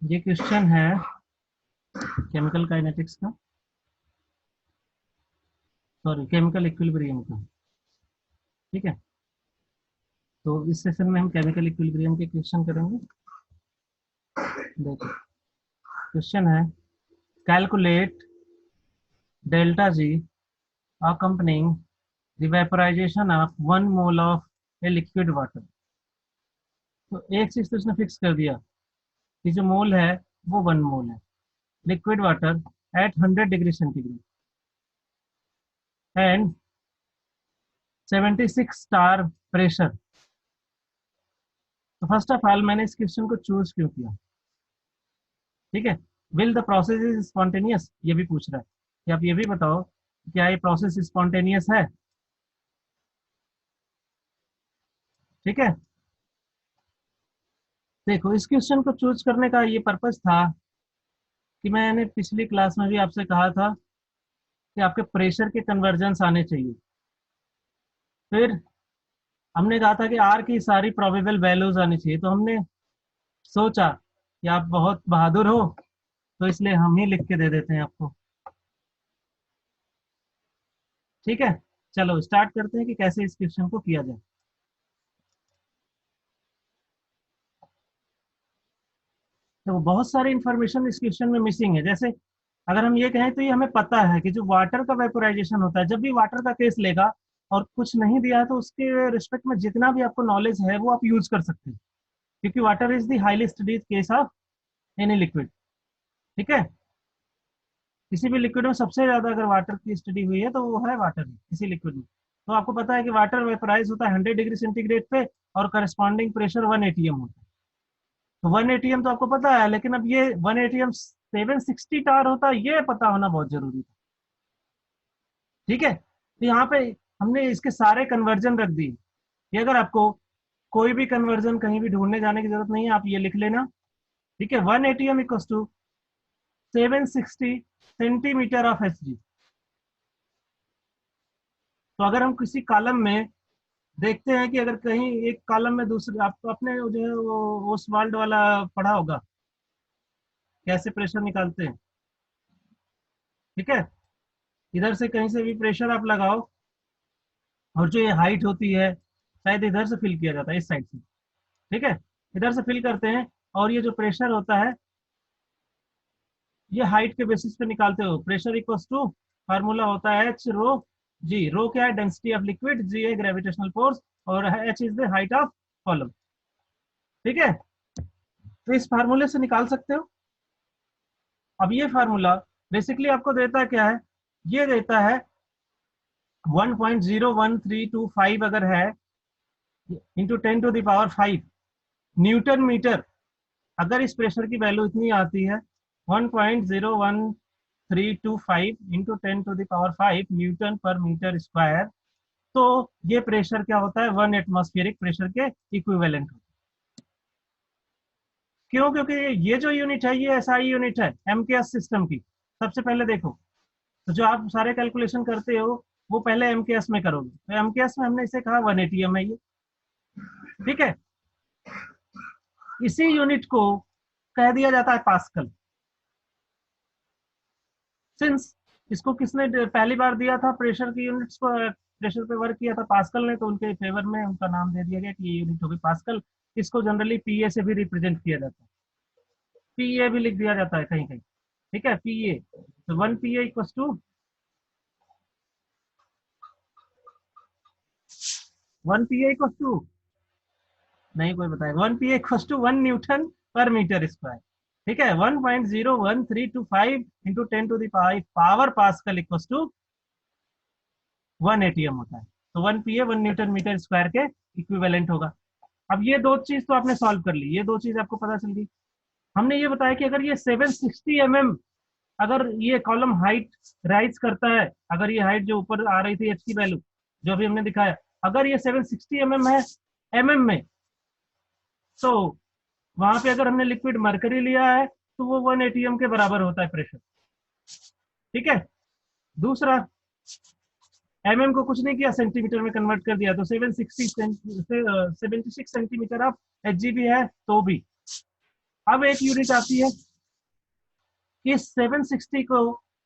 ये क्वेश्चन है chemical kinetics का, सॉरी केमिकल इक्विलिब्रियम का। ठीक है, तो इस सेशन में हम केमिकल इक्विलिब्रियम के क्वेश्चन करेंगे। देखो क्वेश्चन है, calculate delta G accompanying the vaporization of 1 mole of a liquid water। तो एक चीज तो इसने फिक्स कर दिया कि जो मोल है वो 1 मोल है liquid water at 100 degree centigrade and 76 star pressure. तो फर्स्ट ऑफ ऑल मैंने इस क्वेश्चन को चूज क्यों किया? ठीक है, will the process is spontaneous, ये भी पूछ रहा है कि आप ये भी बताओ क्या ये प्रोसेस स्पॉन्टेनियस है। ठीक है, देखो इस क्वेश्चन को चूज करने का ये पर्पस था कि मैंने पिछली क्लास में भी आपसे कहा था कि आपके प्रेशर के कन्वर्जन्स आने चाहिए। फिर हमने कहा था कि आर की सारी प्रोबेबल वैल्यूज आनी चाहिए, तो हमने सोचा कि आप बहुत बहादुर हो तो इसलिए हम ही लिख के दे देते हैं आपको। ठीक है, चलो स्टार्ट करते हैं कि कैसे इस क्वेश्चन को किया जाए। तो बहुत सारी इंफॉर्मेशन इस क्वेश्चन में मिसिंग है। जैसे अगर हम ये कहें तो ये हमें पता है कि जो वाटर का वेपोराइजेशन होता है, जब भी वाटर का केस लेगा और कुछ नहीं दिया है तो उसके रिस्पेक्ट में जितना भी आपको नॉलेज है वो आप यूज कर सकते हैं, क्योंकि water is the highly studied case of any liquid. ठीक है, किसी भी लिक्विड में सबसे ज्यादा अगर वाटर की स्टडी हुई है तो वो है वाटर ही, किसी लिक्विड में। तो आपको पता है कि वाटर वेपराइज होता है 100 डिग्री सेंटीग्रेड पे और करस्पॉन्डिंग प्रेशर 1 atm होता है। तो 1 atm तो आपको पता है, लेकिन अब ये 1 atm 760 टार होता है, ये पता होना बहुत जरूरी था। ठीक है, तो यहाँ पे हमने इसके सारे कन्वर्जन रख दिए। ये अगर आपको कोई भी कन्वर्जन कहीं भी ढूंढने जाने की जरूरत नहीं है, आप ये लिख लेना। ठीक है, 1 atm equal to 760 centimetre of Hg। तो अगर हम किसी कॉलम में देखते हैं कि अगर कहीं एक कॉलम में दूसरे, आपको अपने जो है वो ओसवाल्ड वाला पढ़ा होगा कैसे प्रेशर निकालते हैं। ठीक है, इधर से कहीं से भी प्रेशर आप लगाओ और जो ये हाइट होती है शायद इधर से फिल किया जाता है, इस साइड से। ठीक है, इधर से फिल करते हैं और ये जो प्रेशर होता है ये हाइट के बेसिस पे निकालते हो। प्रेशर इक्वल्स टू फार्मूला होता है एच रो जी। रो क्या है? डेंसिटी ऑफ लिक्विड, जी है ग्रेविटेशनल फोर्स और H is the height of column. ठीक है, तो इस फार्मूले से निकाल सकते हो। अब ये फार्मूला बेसिकली आपको देता है क्या है? ये देता है 1.01325 अगर है इंटू 10⁵ न्यूटन मीटर। अगर इस प्रेशर की वैल्यू इतनी आती है 1.01325 into 10⁵ Newton per metre square, तो ये प्रेशर क्या होता है? 1 एटमॉस्फेरिक प्रेशर के इक्विवेलेंट। क्यों? क्योंकि ये जो यूनिट है ये एसआई यूनिट है एमकेएस सिस्टम की। सबसे पहले देखो, तो जो आप सारे कैलकुलेशन करते हो वो पहले एमकेएस में करोगे, तो एमकेएस में हमने इसे कहा 1 atm है ये। ठीक है, इसी यूनिट को कह दिया जाता है पास्कल। सिंस इसको किसने पहली बार दिया था प्रेशर की यूनिट्स को, प्रेशर पे वर्क किया था पास्कल ने, तो उनके फेवर में उनका नाम दे दिया गया कि ये यूनिट होगी पास्कल। इसको जनरली पीए से भी रिप्रेजेंट किया जाता है, पीए भी लिख दिया जाता है कहीं कहीं। ठीक है, पीए, तो 1 PA equals to 1 PA equals to, नहीं कोई बताएगा, 1 PA equals to 1 newton per metre square. ठीक है, 1.01325 into 10⁵ pascal equals to 1 atm होता है। तो 1 PA 1 न्यूटन मीटर स्क्वायर के इक्विवेलेंट होगा। अब ये दो चीज तो आपने सॉल्व कर ली, ये दो चीज आपको पता चल गई। हमने ये बताया कि अगर ये 760 mm, अगर ये कॉलम हाइट राइज करता है, अगर ये हाइट जो ऊपर आ रही थी एच की वैल्यू जो अभी हमने दिखाया, अगर ये 760 mm है mm में, तो वहां पे अगर हमने लिक्विड मरकरी लिया है तो वो 1 atm के बराबर होता है प्रेशर। ठीक है, दूसरा को कुछ नहीं किया, सेंटीमीटर में कन्वर्ट कर दिया, तो 76 सेंटीमीटर ऑफ एच जी भी है तो भी। अब एक यूनिट आती है कि 760 को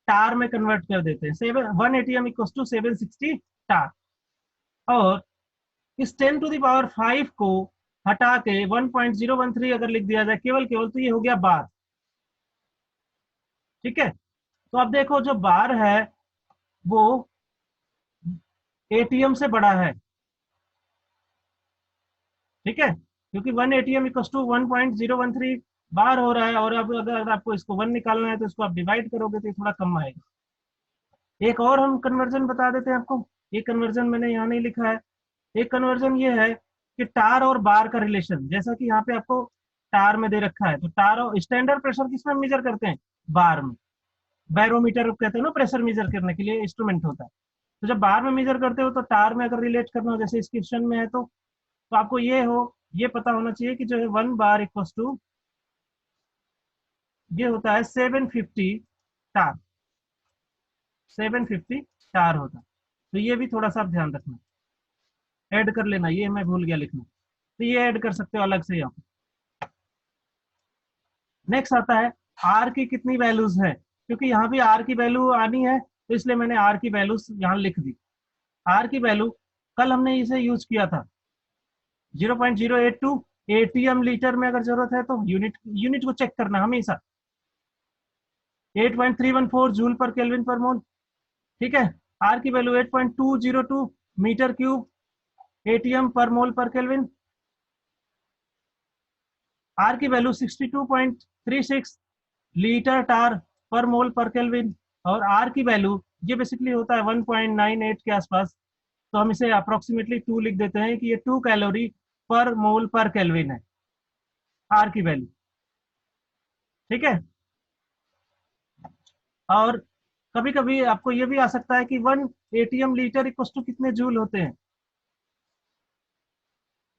टार में कन्वर्ट कर देते हैं, 1 ATM इक्वल्स टू 760 टार, और इस 10 टू द पावर 5 को हटा के 1.013 अगर लिख दिया जाए केवल केवल, तो ये हो गया बार। ठीक है, तो अब देखो जो बार है वो एटीएम से बड़ा है। ठीक है, क्योंकि 1 ATM इक्वल्स टू 1.013 बार हो रहा है, और अब अगर आपको इसको 1 निकालना है तो इसको आप डिवाइड करोगे तो ये थोड़ा कम आएगा। एक और हम कन्वर्जन बता देते हैं आपको, एक कन्वर्जन मैंने यहाँ नहीं लिखा है। एक कन्वर्जन ये है कि टार और बार का रिलेशन, जैसा कि यहाँ पे आपको टार में दे रखा है, तो टार और स्टैंडर्ड प्रेशर किसमें मेजर करते हैं? बार में। बैरोमीटर कहते हैं ना, प्रेशर मेजर करने के लिए इंस्ट्रूमेंट होता है। तो जब बार में मेजर करते हो तो टार में अगर रिलेट करना हो, जैसे इस क्वेश्चन में है, तो आपको ये पता होना चाहिए कि जो है 1 बार इक्वल्स टू ये होता है 750 टार, 750 टार होता है। तो ये भी थोड़ा सा आप ध्यान रखना, ऐड कर लेना, ये मैं भूल गया लिखना, तो ये ऐड कर सकते हो अलग से यहाँ पे। नेक्स्ट आता है आर की कितनी वैल्यूज है, क्योंकि यहाँ भी आर की वैल्यू आनी है, तो इसलिए मैंने आर की वैल्यूज यहाँ लिख दी। आर की वैल्यू कल हमने इसे यूज किया था 0.082 एटीएम लीटर में, अगर जरूरत है तो यूनिट को चेक करना हमेशा। 8.314 जूल पर केल्विन पर मोल। ठीक है, आर की वैल्यू 8.202 मीटर क्यूब एटीएम पर मोल पर केल्विन। आर की वैल्यू 62.36 लीटर टार पर मोल पर केल्विन, और आर की वैल्यू ये बेसिकली होता है 1.98 के आसपास, तो हम इसे अप्रोक्सीमेटली 2 लिख देते हैं कि ये 2 कैलोरी पर मोल पर केल्विन है आर की वैल्यू। ठीक है, और कभी कभी आपको ये भी आ सकता है कि 1 एटीएम लीटर इक्वल टू कितने जूल होते हैं।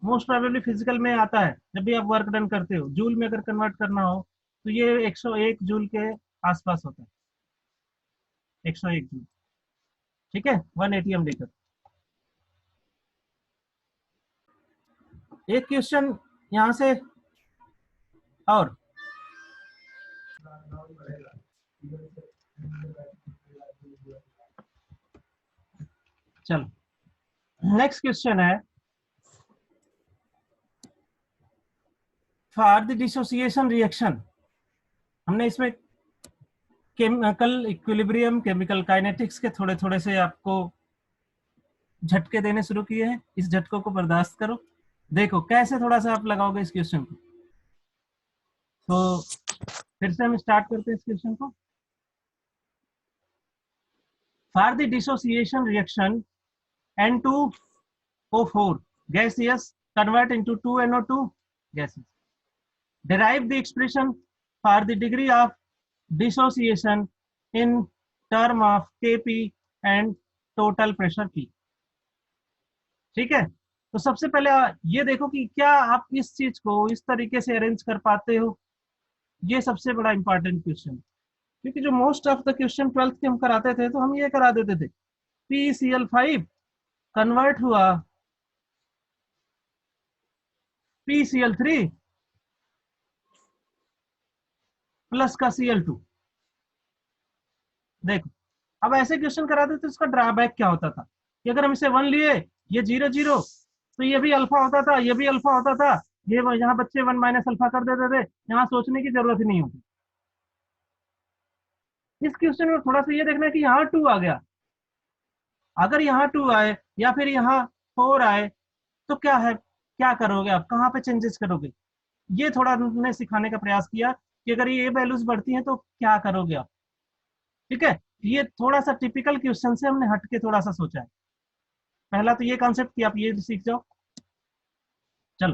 मोस्ट प्रोबेबली फिजिकल में आता है, जब भी आप वर्क डन करते हो जूल में अगर कन्वर्ट करना हो तो ये 101 जूल के आसपास होता है, 101 जूल। ठीक है, 1 एटीएम लीटर। एक क्वेश्चन यहाँ से और, चलो नेक्स्ट क्वेश्चन है, फॉर द डिसोसिएशन रिएक्शन। हमने इसमें केमिकल इक्विलिब्रियम, केमिकल काइनेटिक्स के थोड़े थोड़े से आपको झटके देने शुरू किए हैं, इस झटकों को बर्दाश्त करो। देखो कैसे थोड़ा सा आप लगाओगे इस क्वेश्चन को। तो फिर से हम स्टार्ट करते हैं इस क्वेश्चन को। For the dissociation reaction N2O4 gaseous convert into 2NO2 gases. Derive the expression for the degree of dissociation in term of Kp and total pressure P. ठीक है, तो सबसे पहले ये देखो कि क्या आप इस चीज को इस तरीके से अरेंज कर पाते हो, ये सबसे बड़ा इंपॉर्टेंट क्वेश्चन। क्योंकि जो most of the question 12th के हम कराते थे तो हम ये करा देते थे PCl5 कन्वर्ट हुआ PCl3 प्लस का Cl2। देखो अब ऐसे क्वेश्चन कराते तो इसका ड्रॉबैक क्या होता था कि अगर हम इसे 1 लिए, ये 0 0, तो ये भी अल्फा होता था, ये भी अल्फा होता था, ये यहाँ बच्चे 1 माइनस अल्फा कर देते थे, यहाँ सोचने की जरूरत ही नहीं होती। इस क्वेश्चन में थोड़ा सा ये देखना है कि यहाँ 2 आ गया, अगर यहाँ 2 आए या फिर यहाँ 4 आए तो क्या है, क्या करोगे आप, कहाँ पे चेंजेस करोगे। ये थोड़ा हमने सिखाने का प्रयास किया कि अगर ये वैल्यूज बढ़ती हैं तो क्या करोगे आप। ठीक है, ये थोड़ा सा टिपिकल क्वेश्चन से हमने हट के थोड़ा सा सोचा है। पहला तो ये कॉन्सेप्ट कि आप ये सीख जाओ। चलो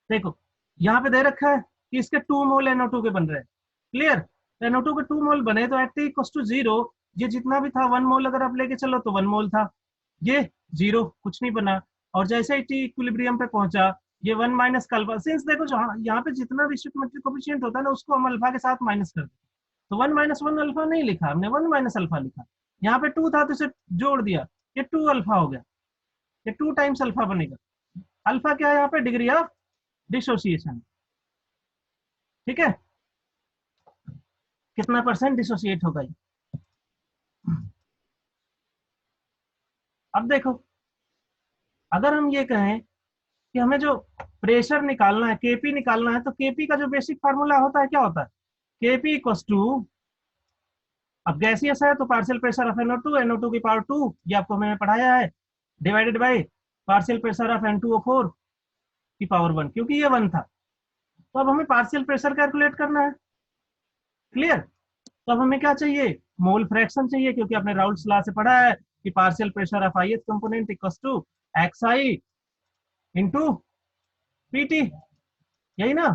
देखो, यहाँ पे दे रखा है कि इसके 2 मोल NO2 के बन रहे हैं। क्लियर, NO2 के 2 मोल बने तो एट टी इक्वल्स टू 0, ये जितना भी था 1 मोल अगर आप लेके चलो तो 1 मोल था, ये 0 कुछ नहीं बना। और जैसे ही टी इक्विलिब्रियम पे पहुंचा ये 1 माइनस का अल्फा, सिंस देखो यहाँ पे जितना भी स्टोइकोमेट्रिक कोएफिशिएंट होता है ना उसको हम अल्फा के साथ माइनस कर देते, तो 1 माइनस 1 अल्फा नहीं लिखा हमने, 1 माइनस अल्फा लिखा। यहाँ पे 2 था तो इसे जोड़ दिया, ये 2 अल्फा हो गया, ये 2 टाइम्स अल्फा बनेगा। अल्फा क्या है यहाँ पे, डिग्री ऑफ डिसोसिएशन। ठीक है, कितना परसेंट डिसोसिएट होगा ये। अब देखो, अगर हम ये कहें कि हमें जो प्रेशर निकालना है, केपी निकालना है, तो केपी का जो बेसिक फार्मूला होता है क्या होता है, केपी इक्वल्स टू, अब गैसियस है तो पार्शियल प्रेशर ऑफ NO2 की पावर 2, ये आपको मैंने पढ़ाया है, divided by partial pressure of N2O4 की पावर 1, क्योंकि ये 1 था। तो अब हमें पार्शियल प्रेशर कैलकुलेट करना है, क्लियर। तो अब हमें क्या चाहिए, मोल फ्रैक्शन चाहिए, क्योंकि आपने राउल्ट्स लॉ से पढ़ा है कि partial pressure of ith component equals to xi into PT, यही ना।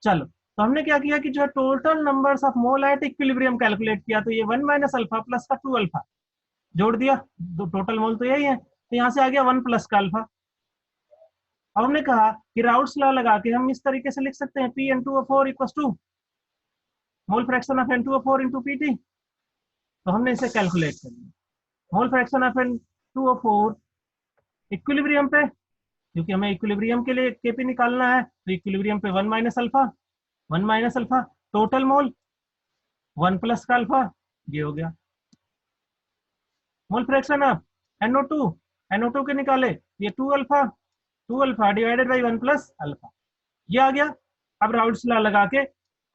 चलो, तो हमने क्या किया कि जो total numbers of mole at equilibrium calculate किया, तो ये 1 माइनस अल्फा प्लस का 2 अल्फा जोड़ दिया, दो टोटल मोल तो यही है, तो यहाँ से आ गया 1 प्लस का अल्फा। अब हमने कहा कि राउल्ट्स लॉ लगा के हम इस तरीके से लिख सकते हैं P(N2O4) equals to mole fraction of N2O4 into PT, तो हमने इसे कैलकुलेट कर लिया। मोल फ्रैक्शन ऑफ N2O4 इक्विलिब्रियम पे, क्योंकि हमें इक्विलिब्रियम के लिए केपी निकालना है, तो इक्विलिब्रियम पे 1 minus alpha, 1 minus alpha, total mole 1 plus का अल्फा, ये हो गया। मोल फ्रैक्शन ऑफ NO2, NO2 के निकाले, ये 2 alpha, 2 alpha divided by 1 plus alpha, ये आ गया। अब राउल्ट्स लॉ लगा के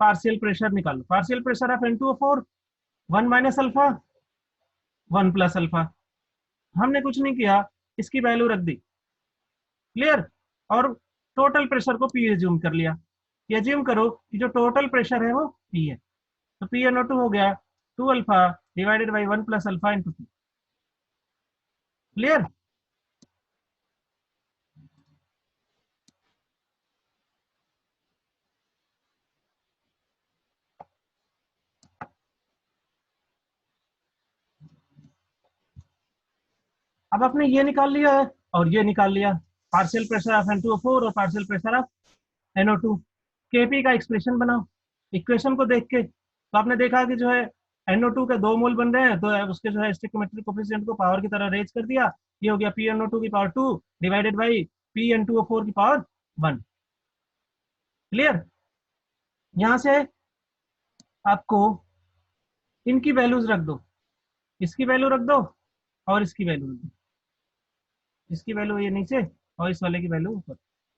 पार्शियल प्रेशर निकालो, partial pressure of N2O4 1 minus alpha 1 plus alpha, हमने कुछ नहीं किया, इसकी वैल्यू रख दी, क्लियर। और टोटल प्रेशर को पी एज्यूम कर लिया, ये एज्यूम करो कि जो टोटल प्रेशर है वो पी है, तो P(NO2) हो गया 2 alpha divided by 1 plus alpha into P, clear. अब आपने ये निकाल लिया है और ये निकाल लिया, पार्शियल प्रेशर ऑफ N2O4 और partial pressure of NO2, KP का एक्सप्रेशन बनाओ इक्वेशन को देख के। तो आपने देखा कि जो है NO2 के 2 मोल बन रहे हैं, तो उसके जो है स्टोइकियोमेट्रिक कोफिशिएंट को पावर की तरह रेज कर दिया, ये हो गया P(NO2) की पावर 2 डिवाइडेड बाई P(N2O4) की पावर 1, क्लियर। यहां से आपको इनकी वैल्यूज रख दो, इसकी वैल्यू रख दो और इसकी वैल्यू रख दो, इसकी वैल्यू ये नीचे और इस वाले की वैल्यू ऊपर,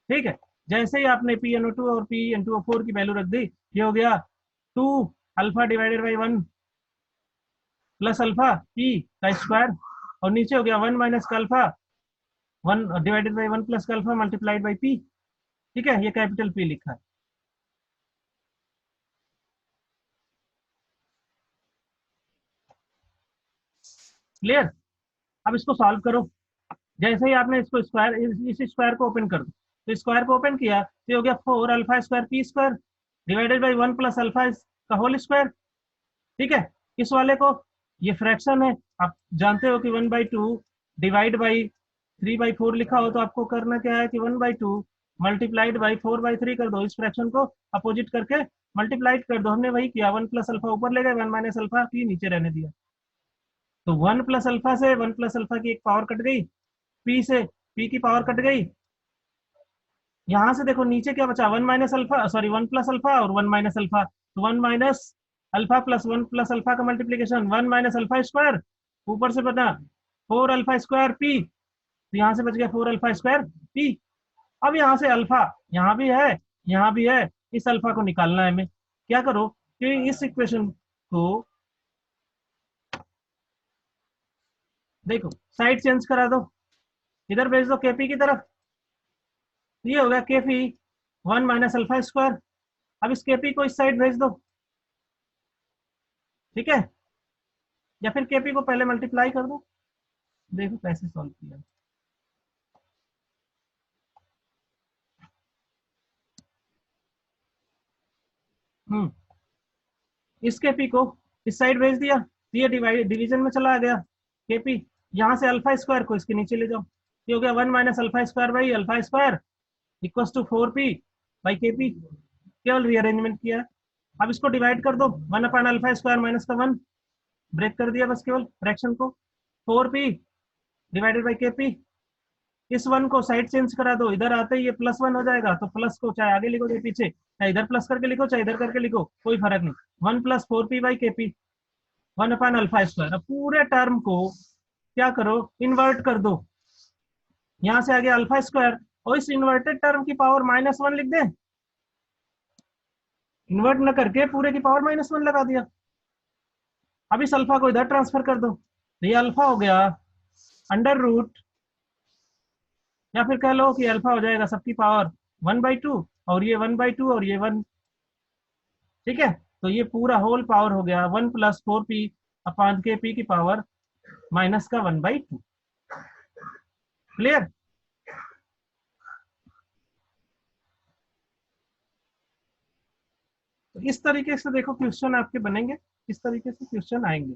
ठीक है। जैसे ही आपने P(NO2) और P(N2O4) की वैल्यू रख दी, ये हो गया 2 alpha divided by 1 plus alpha P का स्क्वायर, और नीचे हो गया 1 माइनस का अल्फा 1 डिवाइडेड बाई 1 प्लस का अल्फा मल्टीप्लाइड बाई पी, ठीक है, ये कैपिटल पी लिखा है, क्लियर। अब इसको सॉल्व करो, जैसे ही आपने इसको स्क्वायर, इस स्क्वायर को ओपन कर दो, तो स्क्वायर को ओपन किया तो हो गया 4 alpha square P square divided by 1 plus alpha का होल स्क्वायर, ठीक है। इस वाले को, ये फ्रैक्शन है, आप जानते हो कि 1/2 डिवाइड बाई 3/4 लिखा हो, तो आपको करना क्या है कि 1/2 मल्टीप्लाइड बाई 4/3 कर दो, इस फ्रैक्शन को अपोजिट करके मल्टीप्लाइड कर दो, हमने वही किया, 1 प्लस अल्फा ऊपर ले गए, 1 माइनस अल्फा की नीचे रहने दिया, तो 1 प्लस अल्फा से 1 प्लस अल्फा की एक पावर कट गई, पी से पी की पावर कट गई, यहां से देखो नीचे क्या बचा, 1 minus alpha, sorry 1 plus alpha और 1 माइनस अल्फा, तो 1 minus alpha plus 1 plus alpha का मल्टीप्लीकेशन 1 माइनस अल्फा स्क्वायर, ऊपर से बना 4 अल्फा स्क्वायर पी, तो यहाँ से बच गया 4 अल्फा स्क्वायर पी। अब यहाँ से अल्फा यहाँ भी है, यहाँ भी है, इस अल्फा को निकालना है हमें, क्या करो कि इस इक्वेशन को देखो साइड चेंज करा दो, इधर भेज दो केपी की तरफ, ये हो गया केपी 1 माइनस अल्फा स्क्वायर, अब इस केपी को इस साइड भेज दो, ठीक है, या फिर केपी को पहले मल्टीप्लाई कर दो, देखो कैसे सॉल्व किया। हम्म, इस केपी को इस साइड भेज दिया, तो ये डिवीजन में चला गया केपी, यहाँ से अल्फा स्क्वायर को इसके नीचे ले जाओ, ये हो गया 1 minus alpha square by alpha square equals to 4p by KP, केवल रीअरेंजमेंट किया। अब इसको डिवाइड कर दो, 1 अपॉन अल्फा स्क्वायर माइनस का 1, ब्रेक कर दिया बस केवल फ्रैक्शन को, 4p डिवाइडेड बाई केपी, इस वन को साइड चेंज करा दो, इधर आते ही ये +1 हो जाएगा, तो प्लस को चाहे आगे लिखो चाहे पीछे, चाहे इधर प्लस करके लिखो चाहे इधर करके लिखो, कोई फर्क नहीं। 1 + 4p/kp 1/α²। अब पूरे टर्म को क्या करो, इन्वर्ट कर दो, यहां से आगे α², और इस इन्वर्टेड टर्म की पावर -1 लिख दें। इन्वर्ट न करके पूरे की पावर -1 लगा दिया। अब इस अल्फा को इधर ट्रांसफर कर दो, तो ये अल्फा हो गया √, या फिर कह लो कि अल्फा हो जाएगा सबकी पावर 1/2, और ये 1/2 और ये 1। ठीक है, तो ये पूरा होल पावर हो गया 1 + 4p/kp की पावर -1/2। क्लियर? तो इस तरीके से देखो क्वेश्चन आपके बनेंगे, इस तरीके से क्वेश्चन आएंगे।